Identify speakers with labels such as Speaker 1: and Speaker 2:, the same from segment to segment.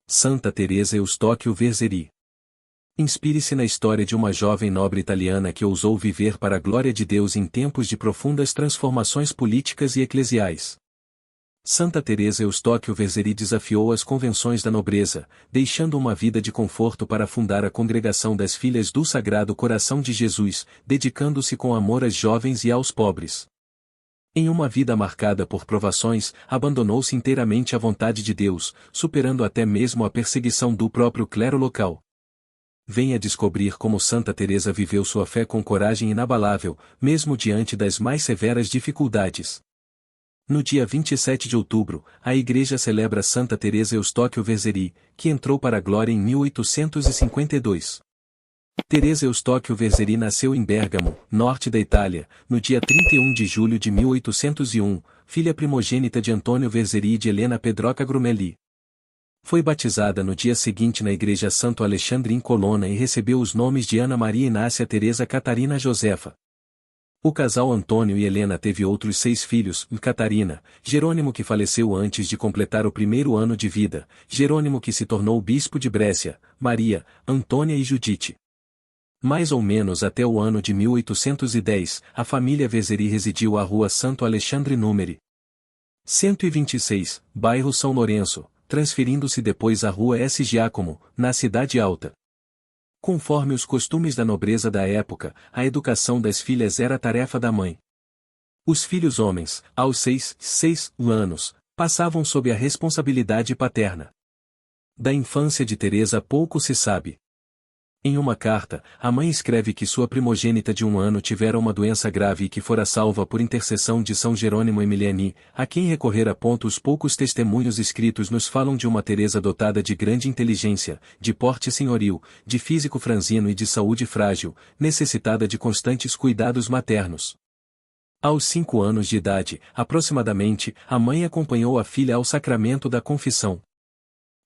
Speaker 1: Santa Teresa Eustóquio Verzeri. Inspire-se na história de uma jovem nobre italiana que ousou viver para a glória de Deus em tempos de profundas transformações políticas e eclesiais. Santa Teresa Eustóquio Verzeri desafiou as convenções da nobreza, deixando uma vida de conforto para fundar a Congregação das Filhas do Sagrado Coração de Jesus, dedicando-se com amor às jovens e aos pobres. Em uma vida marcada por provações, abandonou-se inteiramente à vontade de Deus, superando até mesmo a perseguição do próprio clero local. Venha descobrir como Santa Teresa viveu sua fé com coragem inabalável, mesmo diante das mais severas dificuldades. No dia 27 de outubro, a Igreja celebra Santa Teresa Eustóquio Verzeri, que entrou para a glória em 1852. Teresa Eustóquio Verzeri nasceu em Bérgamo, norte da Itália, no dia 31 de julho de 1801, filha primogênita de Antônio Verzeri e de Helena Pedroca Grumelli. Foi batizada no dia seguinte na Igreja Santo Alexandre em Colonna e recebeu os nomes de Ana Maria Inácia Teresa Catarina Josefa. O casal Antônio e Helena teve outros 6 filhos, Catarina, Jerônimo que faleceu antes de completar o primeiro ano de vida, Jerônimo que se tornou bispo de Brécia, Maria, Antônia e Judite. Mais ou menos até o ano de 1810, a família Verzeri residiu à Rua Santo Alexandre número 126, bairro São Lourenço, transferindo-se depois à Rua S. Giacomo, na Cidade Alta. Conforme os costumes da nobreza da época, a educação das filhas era tarefa da mãe. Os filhos homens, aos 6 anos, passavam sob a responsabilidade paterna. Da infância de Teresa pouco se sabe. Em uma carta, a mãe escreve que sua primogênita de 1 ano tivera uma doença grave e que fora salva por intercessão de São Jerônimo Emiliani, a quem recorrer. Os poucos testemunhos escritos nos falam de uma Teresa dotada de grande inteligência, de porte senhoril, de físico franzino e de saúde frágil, necessitada de constantes cuidados maternos. Aos 5 anos de idade, aproximadamente, a mãe acompanhou a filha ao sacramento da confissão.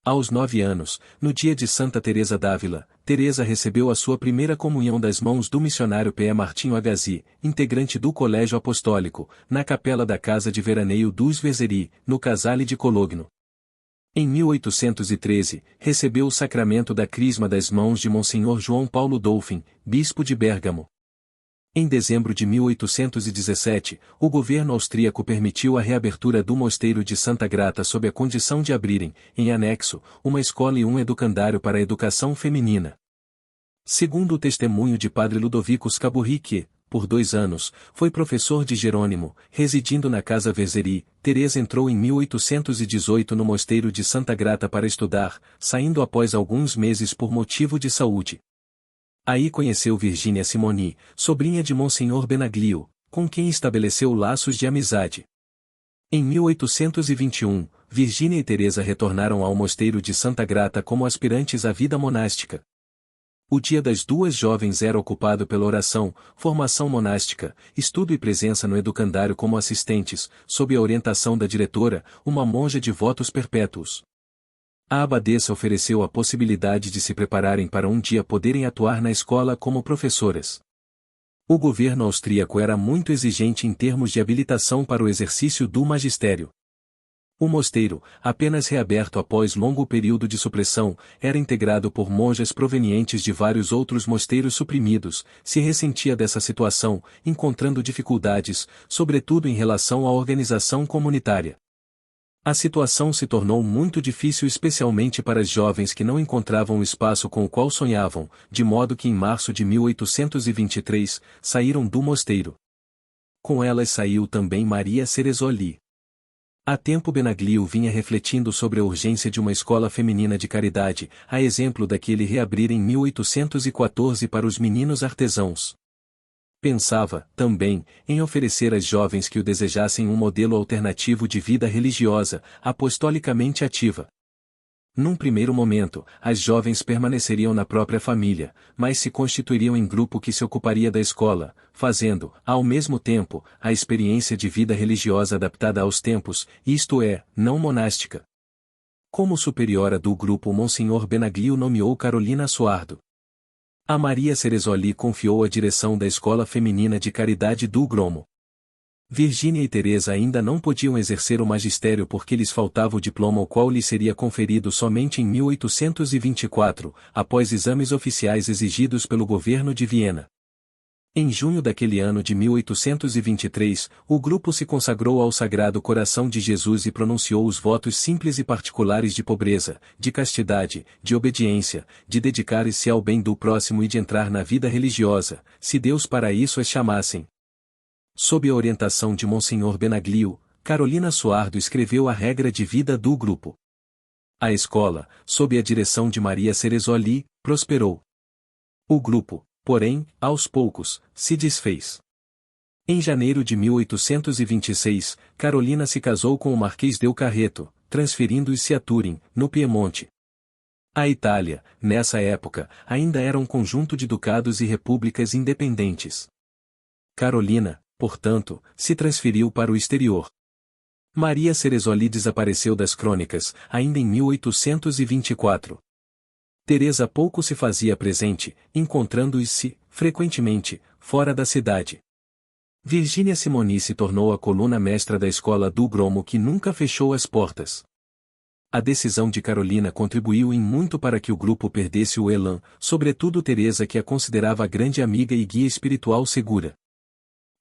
Speaker 1: Aos 9 anos, no dia de Santa Teresa d'Ávila, Teresa recebeu a sua primeira comunhão das mãos do missionário P. Martinho Agassiz, integrante do Colégio Apostólico, na capela da Casa de Veraneio dos Verzeri, no Casale de Cologno. Em 1813, recebeu o sacramento da Crisma das mãos de Monsenhor João Paulo Dolfin, bispo de Bérgamo. Em dezembro de 1817, o governo austríaco permitiu a reabertura do mosteiro de Santa Grata sob a condição de abrirem, em anexo, uma escola e um educandário para a educação feminina. Segundo o testemunho de padre Ludovico Scaburri que, por 2 anos, foi professor de Jerônimo, residindo na Casa Verzeri, Teresa entrou em 1818 no mosteiro de Santa Grata para estudar, saindo após alguns meses por motivo de saúde. Aí conheceu Virgínia Simoni, sobrinha de Monsenhor Benaglio, com quem estabeleceu laços de amizade. Em 1821, Virgínia e Teresa retornaram ao mosteiro de Santa Grata como aspirantes à vida monástica. O dia das duas jovens era ocupado pela oração, formação monástica, estudo e presença no educandário como assistentes, sob a orientação da diretora, uma monja de votos perpétuos. A abadesa ofereceu a possibilidade de se prepararem para um dia poderem atuar na escola como professoras. O governo austríaco era muito exigente em termos de habilitação para o exercício do magistério. O mosteiro, apenas reaberto após longo período de supressão, era integrado por monjas provenientes de vários outros mosteiros suprimidos, se ressentia dessa situação, encontrando dificuldades, sobretudo em relação à organização comunitária. A situação se tornou muito difícil especialmente para as jovens que não encontravam o espaço com o qual sonhavam, de modo que em março de 1823, saíram do mosteiro. Com elas saiu também Maria Ceresoli. Há tempo Benaglio vinha refletindo sobre a urgência de uma escola feminina de caridade, a exemplo da que ele reabrira em 1814 para os meninos artesãos. Pensava, também, em oferecer às jovens que o desejassem um modelo alternativo de vida religiosa, apostolicamente ativa. Num primeiro momento, as jovens permaneceriam na própria família, mas se constituiriam em grupo que se ocuparia da escola, fazendo, ao mesmo tempo, a experiência de vida religiosa adaptada aos tempos, isto é, não monástica. Como superiora do grupo, Monsenhor Benaglio nomeou Carolina Suardo. A Maria Ceresoli confiou a direção da Escola Feminina de Caridade do Gromo. Virgínia e Teresa ainda não podiam exercer o magistério porque lhes faltava o diploma, o qual lhes seria conferido somente em 1824, após exames oficiais exigidos pelo governo de Viena. Em junho daquele ano de 1823, o grupo se consagrou ao Sagrado Coração de Jesus e pronunciou os votos simples e particulares de pobreza, de castidade, de obediência, de dedicar-se ao bem do próximo e de entrar na vida religiosa, se Deus para isso as chamassem. Sob a orientação de Monsenhor Benaglio, Carolina Suardo escreveu a regra de vida do grupo. A escola, sob a direção de Maria Ceresoli, prosperou. O grupo, porém, aos poucos, se desfez. Em janeiro de 1826, Carolina se casou com o Marquês del Carreto, transferindo-se a Turim, no Piemonte. A Itália, nessa época, ainda era um conjunto de ducados e repúblicas independentes. Carolina, portanto, se transferiu para o exterior. Maria Ceresoli desapareceu das crônicas, ainda em 1824. Teresa pouco se fazia presente, encontrando-se, frequentemente, fora da cidade. Virgínia Simoni se tornou a coluna mestra da escola do Gromo, que nunca fechou as portas. A decisão de Carolina contribuiu em muito para que o grupo perdesse o elan, sobretudo Teresa, que a considerava grande amiga e guia espiritual segura.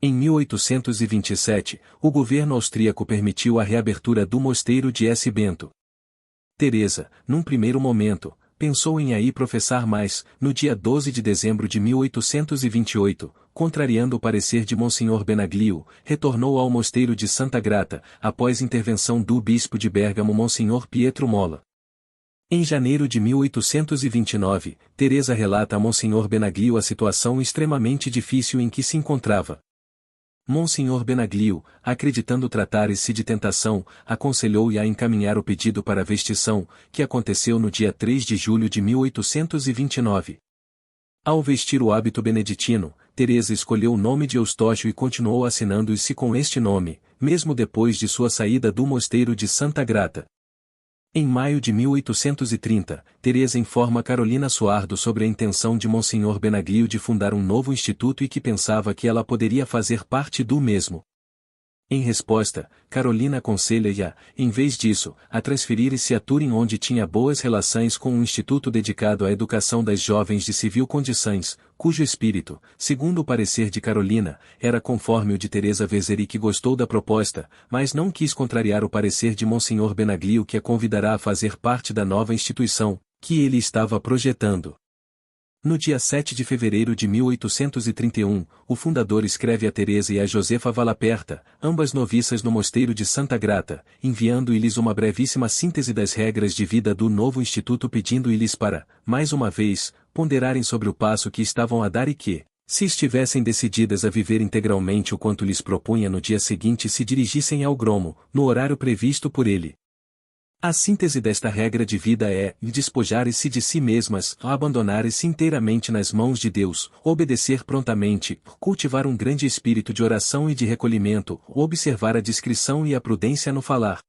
Speaker 1: Em 1827, o governo austríaco permitiu a reabertura do mosteiro de S. Bento. Teresa, num primeiro momento, pensou em aí professar, mas, no dia 12 de dezembro de 1828, contrariando o parecer de Monsenhor Benaglio, retornou ao mosteiro de Santa Grata, após intervenção do bispo de Bérgamo Monsenhor Pietro Molla. Em janeiro de 1829, Teresa relata a Monsenhor Benaglio a situação extremamente difícil em que se encontrava. Monsenhor Benaglio, acreditando tratar-se de tentação, aconselhou-e a encaminhar o pedido para a vestição, que aconteceu no dia 3 de julho de 1829. Ao vestir o hábito beneditino, Teresa escolheu o nome de Eustóchio e continuou assinando-se com este nome, mesmo depois de sua saída do mosteiro de Santa Grata. Em maio de 1830, Teresa informa Carolina Suardo sobre a intenção de Monsenhor Benaglio de fundar um novo instituto e que pensava que ela poderia fazer parte do mesmo. Em resposta, Carolina aconselha-a, em vez disso, a transferir-se a Turim, onde tinha boas relações com um instituto dedicado à educação das jovens de civil condições, cujo espírito, segundo o parecer de Carolina, era conforme o de Teresa Vezeri, que gostou da proposta, mas não quis contrariar o parecer de Monsenhor Benaglio, que a convidará a fazer parte da nova instituição, que ele estava projetando. No dia 7 de fevereiro de 1831, o fundador escreve a Teresa e a Josefa Valaperta, ambas noviças no mosteiro de Santa Grata, enviando-lhes uma brevíssima síntese das regras de vida do novo instituto, pedindo-lhes para, mais uma vez, ponderarem sobre o passo que estavam a dar e que, se estivessem decididas a viver integralmente o quanto lhes propunha, no dia seguinte se dirigissem ao Gromo, no horário previsto por ele. A síntese desta regra de vida é despojar-se de si mesmas, abandonar-se inteiramente nas mãos de Deus, obedecer prontamente, cultivar um grande espírito de oração e de recolhimento, observar a discrição e a prudência no falar.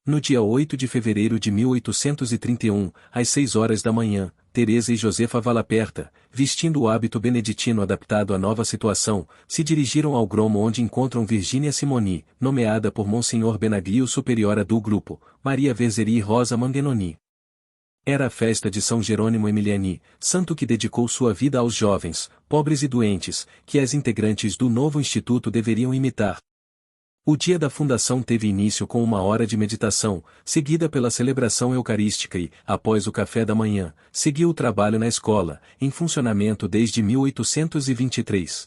Speaker 1: No dia 8 de fevereiro de 1831, às 6 horas da manhã, Teresa e Josefa Valaperta, vestindo o hábito beneditino adaptado à nova situação, se dirigiram ao Gromo, onde encontram Virgínia Simoni, nomeada por Monsenhor Benaglio superiora do grupo, Maria Vezeri e Rosa Mandenoni. Era a festa de São Jerônimo Emiliani, santo que dedicou sua vida aos jovens, pobres e doentes, que as integrantes do novo instituto deveriam imitar. O dia da fundação teve início com uma hora de meditação, seguida pela celebração eucarística e, após o café da manhã, seguiu o trabalho na escola, em funcionamento desde 1823.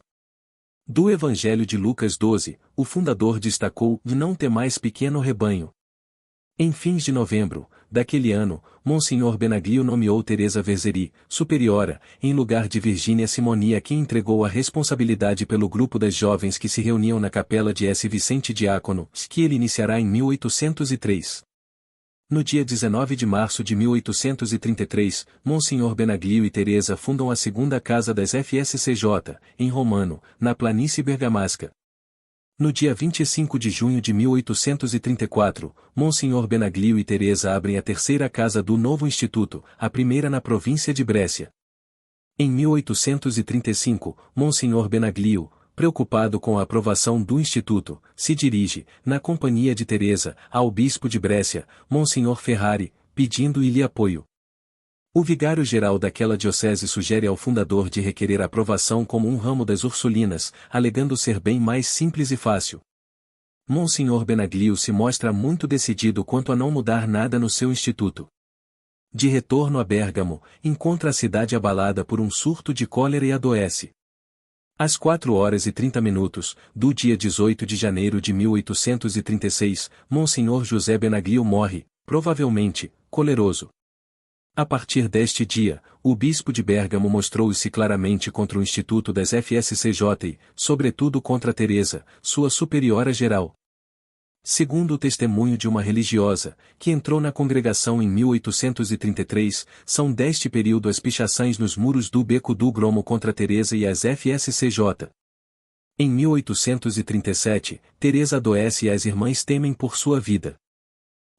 Speaker 1: Do Evangelho de Lucas 12, o fundador destacou de não ter mais pequeno rebanho. Em fins de novembro, daquele ano, Monsenhor Benaglio nomeou Teresa Vezeri, superiora, em lugar de Virgínia Simoni, a quem entregou a responsabilidade pelo grupo das jovens que se reuniam na capela de S. Vicente Diácono, que ele iniciará em 1803. No dia 19 de março de 1833, Monsenhor Benaglio e Teresa fundam a segunda casa das FSCJ, em Romano, na planície bergamasca. No dia 25 de junho de 1834, Monsenhor Benaglio e Teresa abrem a terceira casa do novo instituto, a primeira na província de Brescia. Em 1835, Monsenhor Benaglio, preocupado com a aprovação do Instituto, se dirige, na companhia de Teresa, ao bispo de Brescia, Monsenhor Ferrari, pedindo-lhe apoio. O vigário-geral daquela diocese sugere ao fundador de requerer a aprovação como um ramo das Ursulinas, alegando ser bem mais simples e fácil. Monsenhor Benaglio se mostra muito decidido quanto a não mudar nada no seu instituto. De retorno a Bérgamo, encontra a cidade abalada por um surto de cólera e adoece. Às 4h30, do dia 18 de janeiro de 1836, Monsenhor José Benaglio morre, provavelmente, coleroso. A partir deste dia, o bispo de Bérgamo mostrou-se claramente contra o Instituto das FSCJ e, sobretudo contra Teresa, sua superiora geral. Segundo o testemunho de uma religiosa, que entrou na congregação em 1833, são deste período as pichações nos muros do Beco do Gromo contra Teresa e as FSCJ. Em 1837, Teresa adoece e as irmãs temem por sua vida.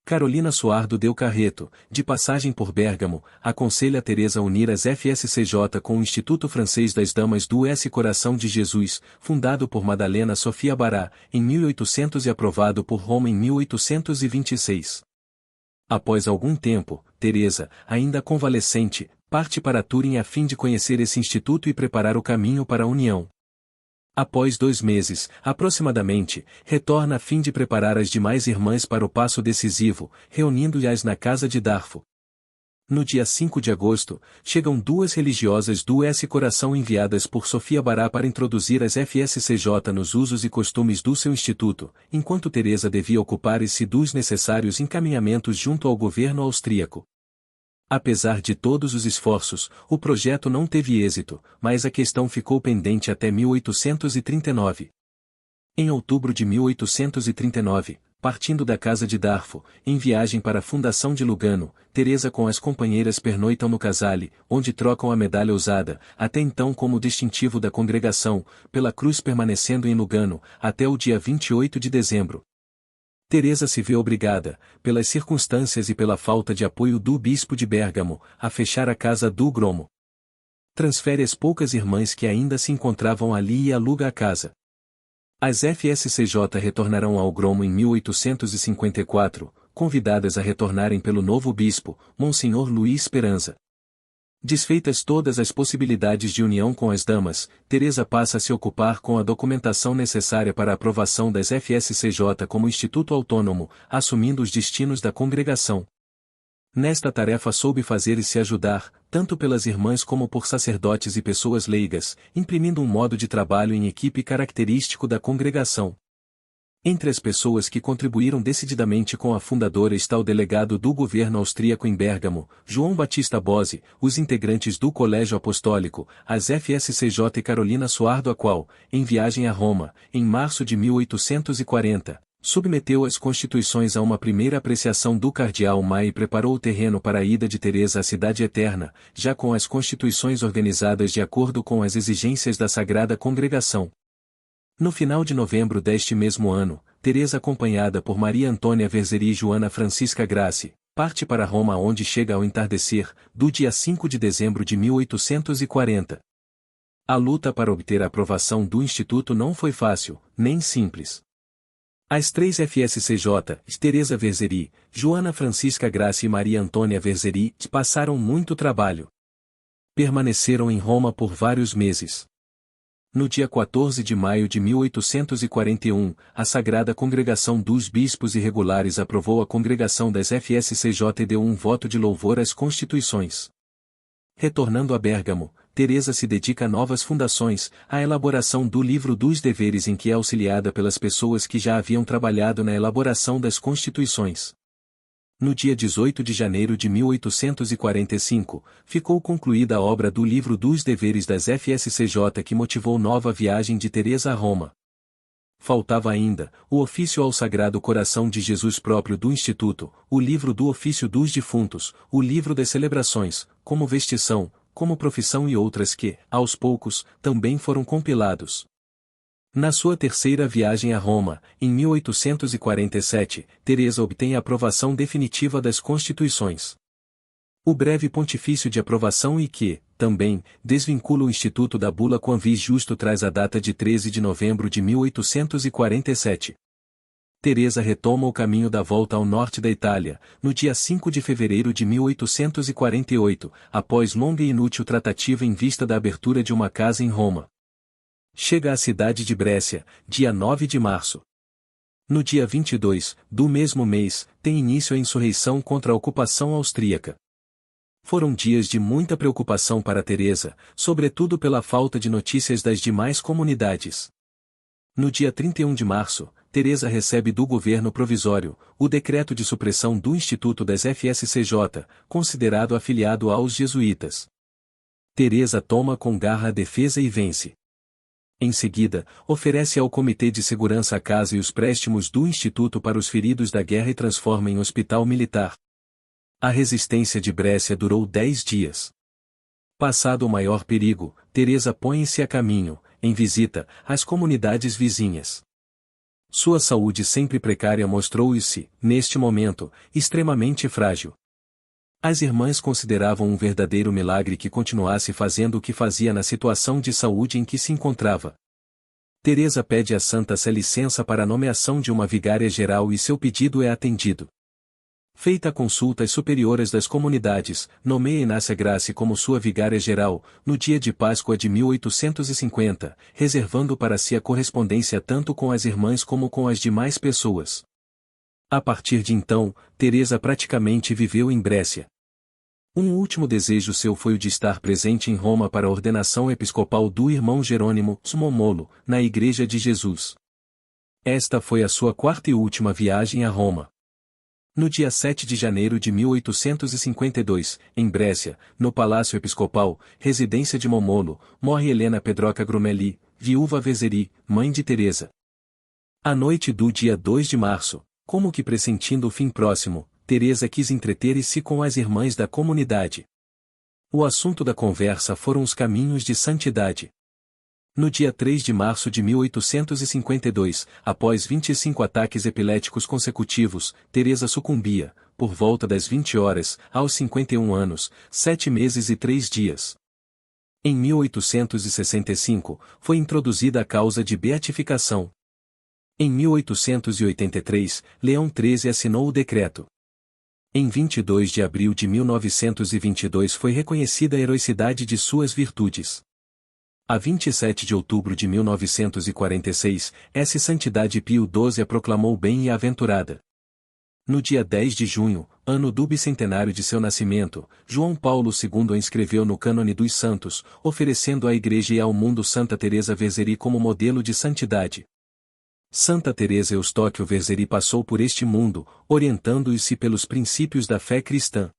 Speaker 1: Carolina Suardo del Carreto, de passagem por Bérgamo, aconselha Teresa a unir as FSCJ com o Instituto Francês das Damas do Coração de Jesus, fundado por Madalena Sofia Bará, em 1800 e aprovado por Roma em 1826. Após algum tempo, Teresa, ainda convalescente, parte para Turim a fim de conhecer esse instituto e preparar o caminho para a união. Após 2 meses, aproximadamente, retorna a fim de preparar as demais irmãs para o passo decisivo, reunindo-as na casa de Darfo. No dia 5 de agosto, chegam 2 religiosas do Coração enviadas por Sofia Bará para introduzir as FSCJ nos usos e costumes do seu instituto, enquanto Teresa devia ocupar-se dos necessários encaminhamentos junto ao governo austríaco. Apesar de todos os esforços, o projeto não teve êxito, mas a questão ficou pendente até 1839. Em outubro de 1839, partindo da casa de Darfo, em viagem para a fundação de Lugano, Teresa com as companheiras pernoitam no Casale, onde trocam a medalha usada, até então como distintivo da congregação, pela cruz permanecendo em Lugano, até o dia 28 de dezembro. Teresa se vê obrigada, pelas circunstâncias e pela falta de apoio do bispo de Bérgamo, a fechar a casa do Gromo. Transfere as poucas irmãs que ainda se encontravam ali e aluga a casa. As FSCJ retornarão ao Gromo em 1854, convidadas a retornarem pelo novo bispo, Monsenhor Luís Esperança. Desfeitas todas as possibilidades de união com as damas, Teresa passa a se ocupar com a documentação necessária para a aprovação das FSCJ como instituto autônomo, assumindo os destinos da congregação. Nesta tarefa soube fazer-se ajudar, tanto pelas irmãs como por sacerdotes e pessoas leigas, imprimindo um modo de trabalho em equipe característico da congregação. Entre as pessoas que contribuíram decididamente com a fundadora está o delegado do governo austríaco em Bérgamo, João Batista Bose, os integrantes do Colégio Apostólico, as FSCJ e Carolina Suardo a qual, em viagem a Roma, em março de 1840, submeteu as constituições a uma primeira apreciação do cardeal Mai e preparou o terreno para a ida de Teresa à Cidade Eterna, já com as constituições organizadas de acordo com as exigências da Sagrada Congregação. No final de novembro deste mesmo ano, Teresa acompanhada por Maria Antônia Verzeri e Joana Francisca Grassi, parte para Roma onde chega ao entardecer, do dia 5 de dezembro de 1840. A luta para obter a aprovação do Instituto não foi fácil, nem simples. As 3 FSCJ, Teresa Verzeri, Joana Francisca Grassi e Maria Antônia Verzeri, passaram muito trabalho. Permaneceram em Roma por vários meses. No dia 14 de maio de 1841, a Sagrada Congregação dos Bispos Irregulares aprovou a congregação das FSCJ e deu um voto de louvor às constituições. Retornando a Bérgamo, Teresa se dedica a novas fundações, à elaboração do livro dos deveres em que é auxiliada pelas pessoas que já haviam trabalhado na elaboração das constituições. No dia 18 de janeiro de 1845, ficou concluída a obra do Livro dos Deveres das FSCJ que motivou nova viagem de Teresa a Roma. Faltava ainda, o ofício ao Sagrado Coração de Jesus próprio do Instituto, o livro do ofício dos defuntos, o livro das celebrações, como vestição, como profissão e outras que, aos poucos, também foram compilados. Na sua terceira viagem a Roma, em 1847, Teresa obtém a aprovação definitiva das constituições. O breve pontifício de aprovação e que, também, desvincula o Instituto da Bula Quam Justo traz a data de 13 de novembro de 1847. Teresa retoma o caminho da volta ao norte da Itália, no dia 5 de fevereiro de 1848, após longa e inútil tratativa em vista da abertura de uma casa em Roma. Chega à cidade de Brescia, dia 9 de março. No dia 22, do mesmo mês, tem início a insurreição contra a ocupação austríaca. Foram dias de muita preocupação para Teresa, sobretudo pela falta de notícias das demais comunidades. No dia 31 de março, Teresa recebe do governo provisório o decreto de supressão do Instituto das FSCJ, considerado afiliado aos jesuítas. Teresa toma com garra a defesa e vence. Em seguida, oferece ao Comitê de Segurança a casa e os préstimos do Instituto para os feridos da guerra e transforma em hospital militar. A resistência de Brescia durou 10 dias. Passado o maior perigo, Teresa põe-se a caminho, em visita, às comunidades vizinhas. Sua saúde sempre precária mostrou-se, neste momento, extremamente frágil. As irmãs consideravam um verdadeiro milagre que continuasse fazendo o que fazia na situação de saúde em que se encontrava. Teresa pede à Santa Sé licença para a nomeação de uma vigária geral e seu pedido é atendido. Feita a consulta às superioras das comunidades, nomeia Inácia Grassi como sua vigária geral, no dia de Páscoa de 1850, reservando para si a correspondência tanto com as irmãs como com as demais pessoas. A partir de então, Teresa praticamente viveu em Brescia. Um último desejo seu foi o de estar presente em Roma para a ordenação episcopal do irmão Jerônimo Momolo, na Igreja de Jesus. Esta foi a sua quarta e última viagem a Roma. No dia 7 de janeiro de 1852, em Brescia, no Palácio Episcopal, residência de Momolo, morre Helena Pedroca Grumelli, viúva Vezeri, mãe de Teresa. À noite do dia 2 de março, como que pressentindo o fim próximo, Teresa quis entreter-se com as irmãs da comunidade. O assunto da conversa foram os caminhos de santidade. No dia 3 de março de 1852, após 25 ataques epiléticos consecutivos, Teresa sucumbia, por volta das 20 horas, aos 51 anos, 7 meses e 3 dias. Em 1865, foi introduzida a causa de beatificação. Em 1883, Leão XIII assinou o decreto. Em 22 de abril de 1922 foi reconhecida a heroicidade de suas virtudes. A 27 de outubro de 1946, S. Santidade Pio XII a proclamou bem-aventurada. No dia 10 de junho, ano do bicentenário de seu nascimento, João Paulo II a inscreveu no Cânone dos Santos, oferecendo à Igreja e ao mundo Santa Teresa Vezeri como modelo de santidade. Santa Teresa Eustóquio Vezeri passou por este mundo, orientando-se pelos princípios da fé cristã.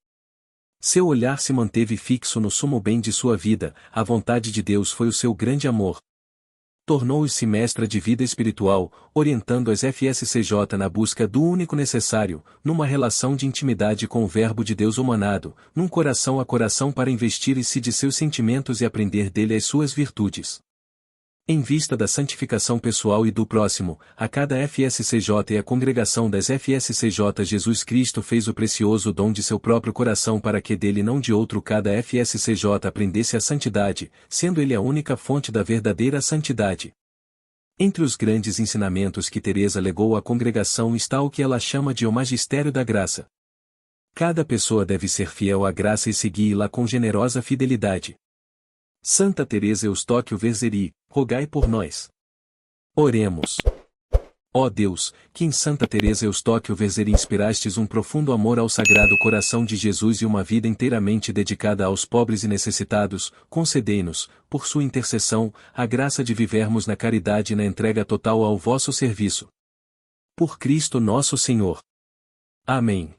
Speaker 1: Seu olhar se manteve fixo no sumo bem de sua vida, a vontade de Deus foi o seu grande amor. Tornou-se mestra de vida espiritual, orientando as FSCJ na busca do único necessário, numa relação de intimidade com o Verbo de Deus humanado, num coração a coração para investir-se de seus sentimentos e aprender dele as suas virtudes. Em vista da santificação pessoal e do próximo, a cada FSCJ e a congregação das FSCJ Jesus Cristo fez o precioso dom de seu próprio coração para que dele não de outro cada FSCJ aprendesse a santidade, sendo ele a única fonte da verdadeira santidade. Entre os grandes ensinamentos que Teresa legou à congregação está o que ela chama de o magistério da graça. Cada pessoa deve ser fiel à graça e segui-la com generosa fidelidade. Santa Teresa Eustóquio Vezeri, rogai por nós. Oremos. Ó Deus, que em Santa Teresa Eustóquio Vezeri inspirastes um profundo amor ao Sagrado Coração de Jesus e uma vida inteiramente dedicada aos pobres e necessitados, concedei-nos, por sua intercessão, a graça de vivermos na caridade e na entrega total ao vosso serviço. Por Cristo nosso Senhor. Amém.